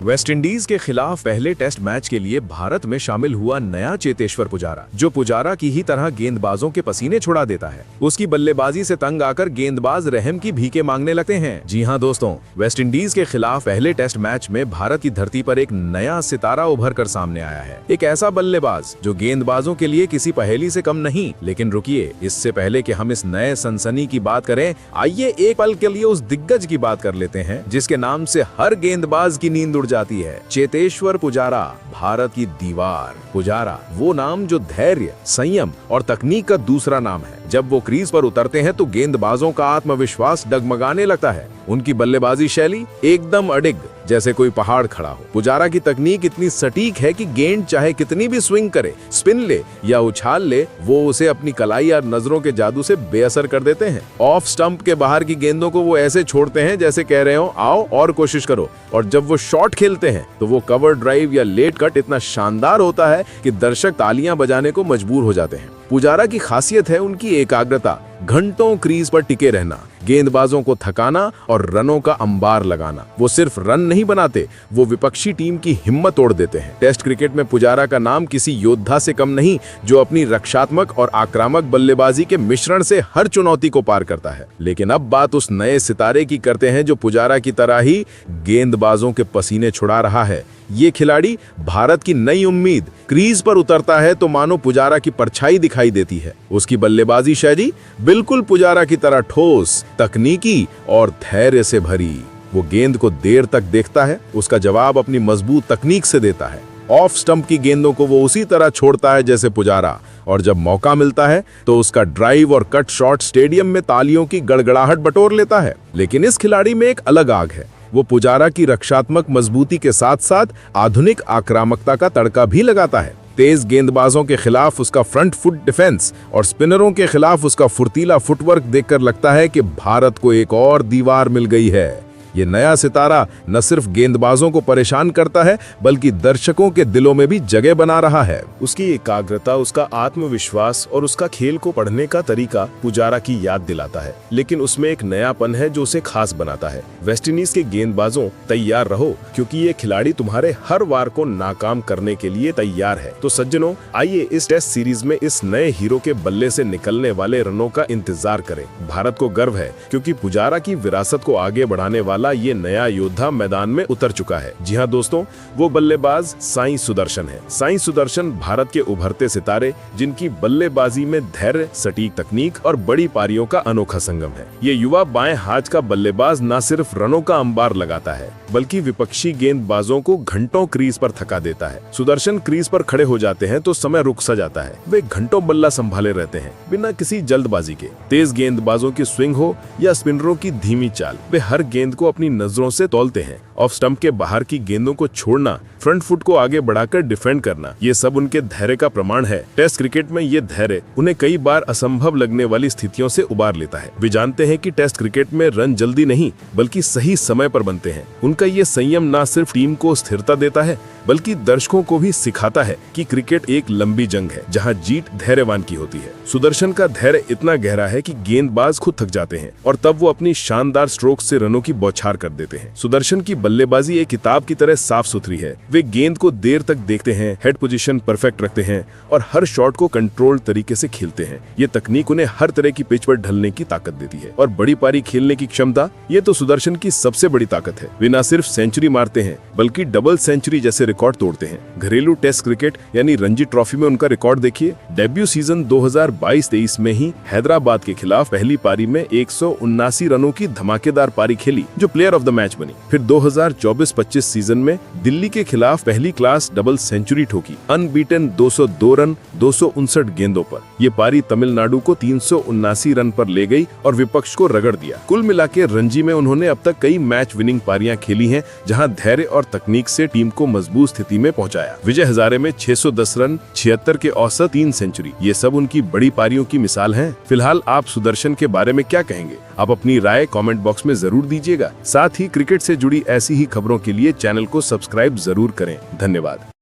West Indies के खिलाफ पहले टेस्ट मैच के लिए भारत में शामिल हुआ नया चेतेश्वर पुजारा, जो पुजारा की ही तरह गेंदबाजों के पसीने छुड़ा देता है। उसकी बल्लेबाजी से तंग आकर गेंदबाज रहम की भीखे मांगने लगते हैं। जी हां दोस्तों, वेस्टइंडीज के खिलाफ पहले टेस्ट मैच में भारत की धरती पर एक नया सितारा उभर कर सामने आया है। एक ऐसा बल्लेबाज जो गेंदबाजों के लिए किसी पहेली से कम नहीं। लेकिन रुकिए, इससे पहले कि हम इस नए सनसनी की बात करें, आइए एक पल के लिए उस दिग्गज की बात कर लेते हैं जिसके नाम से हर गेंदबाज की नींद उड़ जाती है। चेतेश्वर पुजारा, भारत की दीवार। पुजारा वो नाम जो धैर्य, संयम और तकनीक का दूसरा नाम है। जब वो क्रीज पर उतरते हैं तो गेंदबाजों का आत्मविश्वास डगमगाने लगता है। उनकी बल्लेबाजी शैली एकदम अडिग, जैसे कोई पहाड़ खड़ा हो। पुजारा की तकनीक इतनी सटीक है कि गेंद चाहे कितनी भी स्विंग करे, स्पिन ले या उछाल ले, वो उसे अपनी कलाई और नजरों के जादू से बेअसर कर देते हैं। ऑफ स्टंप के बाहर की गेंदों को वो ऐसे छोड़ते हैं जैसे कह रहे हो आओ और कोशिश करो। और जब वो शॉट खेलते हैं तो वो कवर ड्राइव या लेट कट इतना शानदार होता है कि दर्शक तालियां बजाने को मजबूर हो जाते हैं। पुजारा की खासियत है उनकी एकाग्रता, घंटों क्रीज पर टिके रहना, गेंदबाजों को थकाना और रनों का अंबार लगाना। वो सिर्फ रन नहीं बनाते, वो विपक्षी टीम की हिम्मत तोड़ देते हैं। टेस्ट क्रिकेट में पुजारा का नाम किसी योद्धा से कम नहीं, जो अपनी रक्षात्मक और आक्रामक बल्लेबाजी के मिश्रण से हर चुनौती को पार करता है। लेकिन अब बात उस नए सितारे की करते हैं जो पुजारा की तरह ही गेंदबाजों के पसीने छुड़ा रहा है। ये खिलाड़ी भारत की नई उम्मीद। क्रीज पर उतरता है तो मानो पुजारा की परछाई दिखाई देती है। उसकी बल्लेबाजी शैली बिल्कुल पुजारा की तरह ठोस, तकनीकी और धैर्य से भरी। वो गेंद को देर तक देखता है, उसका जवाब अपनी मजबूत तकनीक से देता है। ऑफ स्टंप की गेंदों को वो उसी तरह छोड़ता है जैसे पुजारा, और जब मौका मिलता है तो उसका ड्राइव और कट शॉट स्टेडियम में तालियों की गड़गड़ाहट बटोर लेता है। लेकिन इस खिलाड़ी में एक अलग आग है। वो पुजारा की रक्षात्मक मजबूती के साथ साथ आधुनिक आक्रामकता का तड़का भी लगाता है। तेज गेंदबाजों के खिलाफ उसका फ्रंट फुट डिफेंस और स्पिनरों के खिलाफ उसका फुर्तीला फुटवर्क देखकर लगता है कि भारत को एक और दीवार मिल गई है। ये नया सितारा न सिर्फ गेंदबाजों को परेशान करता है, बल्कि दर्शकों के दिलों में भी जगह बना रहा है। उसकी एकाग्रता, उसका आत्मविश्वास और उसका खेल को पढ़ने का तरीका पुजारा की याद दिलाता है। लेकिन उसमें एक नयापन है जो उसे खास बनाता है। वेस्टइंडीज के गेंदबाजों, तैयार रहो, क्योंकि ये खिलाड़ी तुम्हारे हर वार को नाकाम करने के लिए तैयार है। तो सज्जनों, आइए इस टेस्ट सीरीज में इस नए हीरो के बल्ले से निकलने वाले रनों का इंतजार करें। भारत को गर्व है क्योंकि पुजारा की विरासत को आगे बढ़ाने वाला ये नया योद्धा मैदान में उतर चुका है। जी हाँ दोस्तों, वो बल्लेबाज साई सुदर्शन है। साई सुदर्शन भारत के उभरते सितारे, जिनकी बल्लेबाजी में धैर्य, सटीक तकनीक और बड़ी पारियों का अनोखा संगम है। ये युवा बाएं हाथ का बल्लेबाज न सिर्फ रनों का अंबार लगाता है, बल्कि विपक्षी गेंदबाजों को घंटों क्रीज पर थका देता है। सुदर्शन क्रीज पर खड़े हो जाते हैं तो समय रुक सा जाता है। वे घंटों बल्ला संभाले रहते हैं बिना किसी जल्दबाजी के। तेज गेंदबाजों की स्विंग हो या स्पिनरों की धीमी चाल, वे हर गेंद को अपनी नजरों से तौलते हैं। ऑफ स्टंप के बाहर की गेंदों को छोड़ना, फ्रंट फुट को आगे बढ़ाकर डिफेंड करना, ये सब उनके धैर्य का प्रमाण है। टेस्ट क्रिकेट में ये धैर्य उन्हें कई बार असंभव लगने वाली स्थितियों से उबार लेता है। वे जानते हैं कि टेस्ट क्रिकेट में रन जल्दी नहीं, बल्कि सही समय पर बनते हैं। उनका ये संयम न सिर्फ टीम को स्थिरता देता है, बल्कि दर्शकों को भी सिखाता है कि क्रिकेट एक लंबी जंग है जहां जीत धैर्यवान की होती है। सुदर्शन का धैर्य इतना गहरा है कि गेंदबाज खुद थक जाते हैं और तब वो अपनी शानदार स्ट्रोक से रनों की बौछार कर देते हैं। सुदर्शन की बल्लेबाजी एक किताब की तरह साफ सुथरी है। वे गेंद को देर तक देखते हैं, हेड पोजीशन परफेक्ट रखते हैं और हर शॉट को कंट्रोल तरीके से खेलते हैं। ये तकनीक उन्हें हर तरह की पिच पर ढलने की ताकत देती है। और बड़ी पारी खेलने की क्षमता, ये तो सुदर्शन की सबसे बड़ी ताकत है। वे न सिर्फ सेंचुरी मारते हैं, बल्कि डबल सेंचुरी जैसे रिकॉर्ड तोड़ते हैं। घरेलू टेस्ट क्रिकेट यानी रणजी ट्रॉफी में उनका रिकॉर्ड देखिए। डेब्यू सीजन 2022-23 में ही हैदराबाद के खिलाफ पहली पारी में 179 रनों की धमाकेदार पारी खेली, जो प्लेयर ऑफ द मैच बनी। फिर 2024-25 सीजन में दिल्ली के खिलाफ पहली क्लास डबल सेंचुरी ठोकी, अनबीटन 202 रन 259 गेंदों पर। ये पारी तमिलनाडु को 379 रन पर ले गई और विपक्ष को रगड़ दिया। कुल मिलाकर रणजी में उन्होंने अब तक कई मैच विनिंग पारियां खेली हैं, जहां धैर्य और तकनीक से टीम को मजबूत स्थिति में पहुंचाया। विजय हजारे में 610 रन, 76 के औसत, 3 सेंचुरी, ये सब उनकी बड़ी पारियों की मिसाल हैं। फिलहाल आप सुदर्शन के बारे में क्या कहेंगे? आप अपनी राय कमेंट बॉक्स में जरूर दीजिएगा। साथ ही क्रिकेट से जुड़ी ऐसी ही खबरों के लिए चैनल को सब्सक्राइब जरूर करें। धन्यवाद।